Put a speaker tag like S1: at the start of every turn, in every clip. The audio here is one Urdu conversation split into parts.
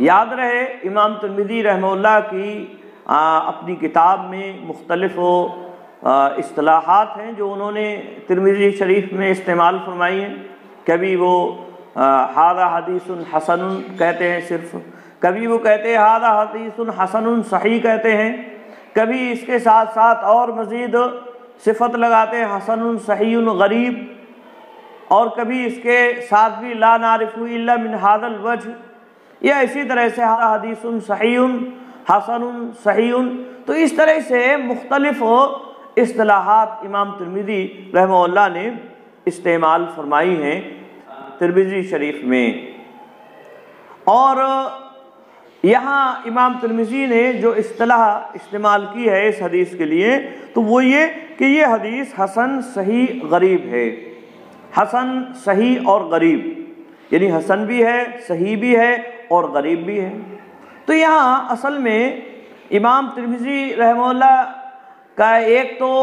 S1: یاد رہے امام ترمذی رحمہ اللہ کی اپنی کتاب میں مختلف اصطلاحات ہیں جو انہوں نے ترمذی شریف میں استعمال فرمائی ہیں۔ کبھی وہ ھذا حدیث حسن کہتے ہیں صرف، کبھی وہ کہتے ہیں ھذا حدیث حسن صحیح کہتے ہیں، کبھی اس کے ساتھ ساتھ اور مزید صفت لگاتے ہیں حسن صحیح غریب، اور کبھی اس کے ساتھ بھی لا نعرف الا من ھذا الوجہ، یا اسی طرح سے ھذا حدیث صحیح حسن صحیح۔ تو اس طرح سے مختلف اصطلاحات امام ترمذی رحمہ اللہ نے استعمال فرمائی ہیں ترمذی شریف میں۔ اور یہاں امام ترمذی نے جو اصطلاح استعمال کی ہے اس حدیث کے لیے تو وہ یہ کہ یہ حدیث حسن صحیح غریب ہے۔ حسن صحیح اور غریب، یعنی حسن بھی ہے، صحیح بھی ہے اور غریب بھی ہے۔ تو یہاں اصل میں امام ترمذی رحمہ اللہ کا ایک تو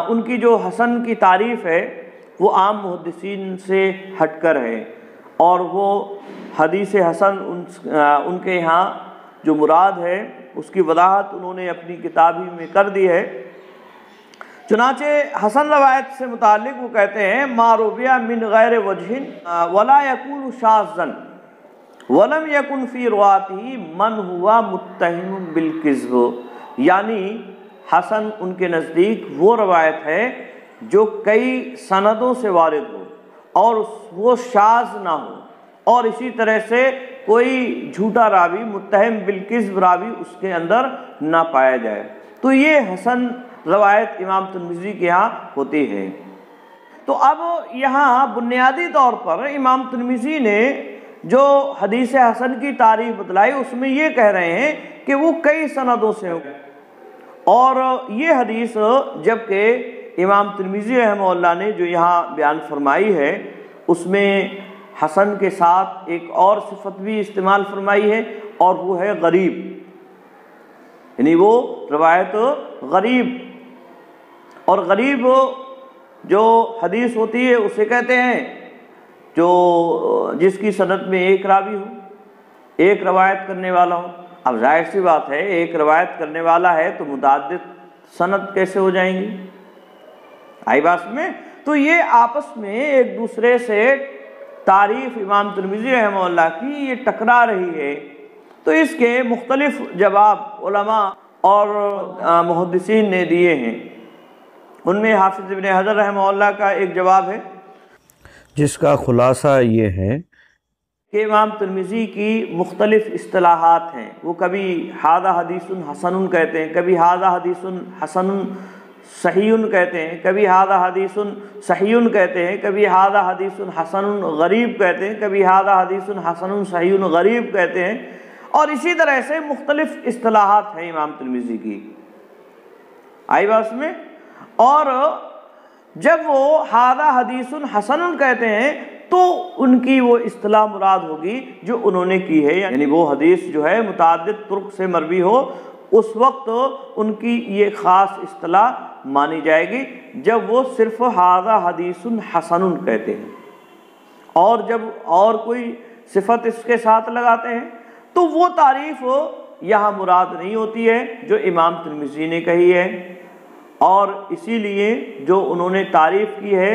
S1: ان کی جو حسن کی تعریف ہے وہ عام محدثین سے ہٹ کر ہے، اور وہ حدیث حسن ان کے یہاں جو مراد ہے اس کی وضاحت انہوں نے اپنی کتاب ہی میں کر دی ہے۔ چنانچہ حسن روایت سے متعلق وہ کہتے ہیں ما روی من غیر وجہ ولا یکون شاذا ولم یکن فی رواته من ہوا متہم بالکذب، یعنی حسن ان کے نزدیک وہ روایت ہے جو کئی سندوں سے وارد ہو اور وہ شاذ نہ ہو، اور اسی طرح سے کوئی جھوٹا راوی متہم بالکذب راوی اس کے اندر نہ پایا جائے۔ تو یہ حسن روایت امام ترمذی کے ہاں ہوتی ہے۔ تو اب یہاں بنیادی طور پر امام ترمذی نے جو حدیث حسن کی تعریف بتلائی اس میں یہ کہہ رہے ہیں کہ وہ کئی سندوں سے ہو، اور یہ حدیث جبکہ امام ترمذی رحمہ اللہ نے جو یہاں بیان فرمائی ہے اس میں حسن کے ساتھ ایک اور صفت بھی استعمال فرمائی ہے، اور وہ ہے غریب، یعنی وہ روایت غریب۔ اور غریب جو حدیث ہوتی ہے اسے کہتے ہیں جو جس کی سند میں ایک راوی ہو، ایک روایت کرنے والا ہو۔ اب ظاہر سی بات ہے ایک روایت کرنے والا ہے تو متعدد سند کیسے ہو جائیں گی؟ آئی بات میں؟ تو یہ آپس میں ایک دوسرے سے تعریف امام ترمذی رحمہ اللہ کی یہ ٹکرا رہی ہے۔ تو اس کے مختلف جواب علماء اور محدثین نے دیے ہیں۔ ان میں حافظ ابن حجر رحمہ اللہ کا ایک جواب ہے
S2: جس کا خلاصہ یہ ہے
S1: کہ امام ترمذی کی مختلف اصطلاحات ہیں۔ وہ کبھی ھذا حدیث حسن کہتے ہیں، کبھی ھذا حدیث حسن صحیح کہتے ہیں، کبھی ھذا حدیث صحیح کہتے ہیں، کبھی ھذا حدیث حسن غریب کہتے ہیں، کبھی ھذا حدیث حسن صحیح غریب کہتے ہیں، اور اسی طرح سے مختلف اصطلاحات ہیں امام ترمذی کی۔ آئی بات میں؟ اور جب وہ ھذا حدیث حسن کہتے ہیں تو ان کی وہ اصطلاح مراد ہوگی جو انہوں نے کی ہے، یعنی وہ حدیث جو ہے متعدد طرق سے مروی ہو، اس وقت ان کی یہ خاص اصطلاح مانی جائے گی جب وہ صرف ھذا حدیث حسن کہتے ہیں، اور جب اور کوئی صفت اس کے ساتھ لگاتے ہیں تو وہ تعریف یہاں مراد نہیں ہوتی ہے جو امام ترمذی نے کہی ہے۔ اور اسی لیے جو انہوں نے تعریف کی ہے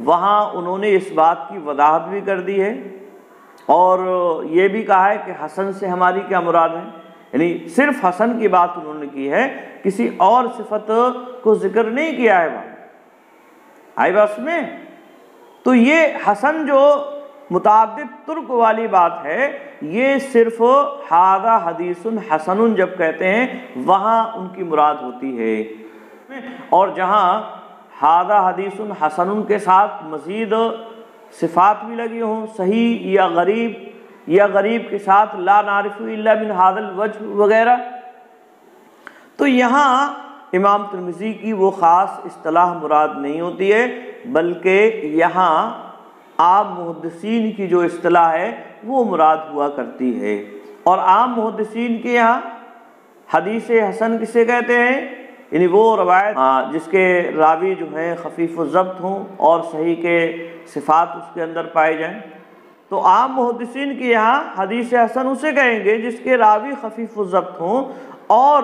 S1: وہاں انہوں نے اس بات کی وضاحت بھی کر دی ہے، اور یہ بھی کہا ہے کہ حسن سے ہماری کیا مراد ہے، یعنی صرف حسن کی بات انہوں نے کی ہے، کسی اور صفت کو ذکر نہیں کیا ہے وہاں۔ آئی بات میں؟ تو یہ حسن جو متعدد طرق والی بات ہے یہ صرف ھذا حدیث حسن جب کہتے ہیں وہاں ان کی مراد ہوتی ہے، اور جہاں ھذا حدیث حسن کے ساتھ مزید صفات بھی لگی ہوں، صحیح یا غریب کے ساتھ لا نعرف الا من ھذا الوجہ وغیرہ، تو یہاں امام ترمذی کی وہ خاص اصطلاح مراد نہیں ہوتی ہے، بلکہ یہاں عام محدثین کی جو اصطلاح ہے وہ مراد ہوا کرتی ہے۔ اور عام محدثین کے یہاں حدیث حسن کسے کہتے ہیں؟ یعنی وہ روایت جس کے راوی جو ہیں خفیف الضبط ہوں اور صحیح کے صفات اس کے اندر پائے جائیں۔ تو عام محدثین کے یہاں حدیث حسن اسے کہیں گے جس کے راوی خفیف الضبط ہوں اور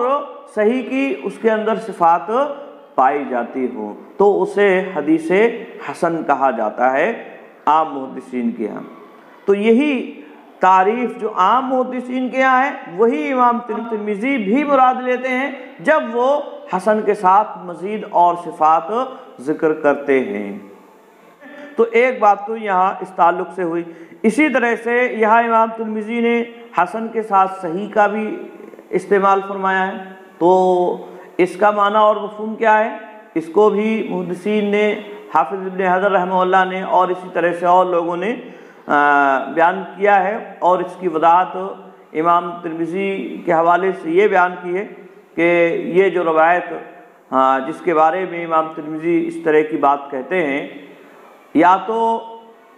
S1: صحیح کی اس کے اندر صفات پائی جاتی ہوں، تو اسے حدیث حسن کہا جاتا ہے عام محدثین کے یہاں۔ تو یہی تعریف جو عام محدثین کے یہاں ہے وہی امام ترمذی بھی مراد لیتے ہیں جب وہ حسن کے ساتھ مزید اور صفات ذکر کرتے ہیں۔ تو ایک بات تو یہاں اس تعلق سے ہوئی۔ اسی طرح سے یہاں امام ترمذی نے حسن کے ساتھ صحیح کا بھی استعمال فرمایا ہے، تو اس کا معنی اور مفہوم کیا ہے؟ اس کو بھی محدثین نے، حافظ ابن حجر رحمہ اللہ نے اور اسی طرح سے اور لوگوں نے بیان کیا ہے، اور اس کی وضاحت امام ترمذی کے حوالے سے یہ بیان کی ہے کہ یہ جو روایت جس کے بارے میں امام ترمذی اس طرح کی بات کہتے ہیں، یا تو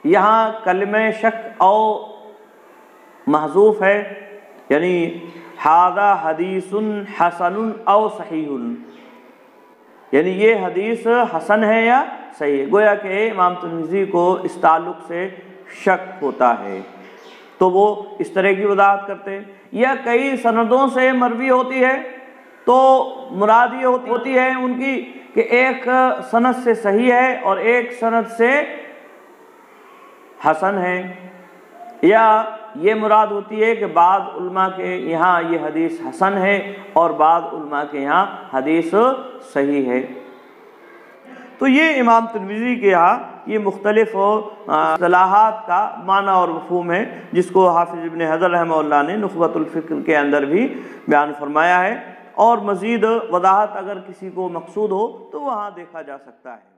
S1: یہاں کلمہ شک او محذوف ہے، یعنی ھذا حدیث حسن او صحیح، یعنی یہ حدیث حسن ہے یا صحیح ہے، گویا کہ امام ترمذی کو اس تعلق سے شک ہوتا ہے تو وہ اس طرح کی وضاحت کرتے ہیں۔ یا کئی سندوں سے مروی ہوتی ہے تو مراد یہ ہوتی ہے ان کی کہ ایک سند سے صحیح ہے اور ایک سند سے حسن ہے، یا یہ مراد ہوتی ہے کہ بعض علماء کے یہاں یہ حدیث حسن ہے اور بعض علماء کے یہاں حدیث صحیح ہے۔ تو یہ امام ترمذی کے یہاں یہ مختلف اصطلاحات کا معنی اور مفہوم ہے جس کو حافظ ابن حجر رحمہ اللہ نے نخبۃ الفکر کے اندر بھی بیان فرمایا ہے، اور مزید وضاحت اگر کسی کو مقصود ہو تو وہاں دیکھا جا سکتا ہے۔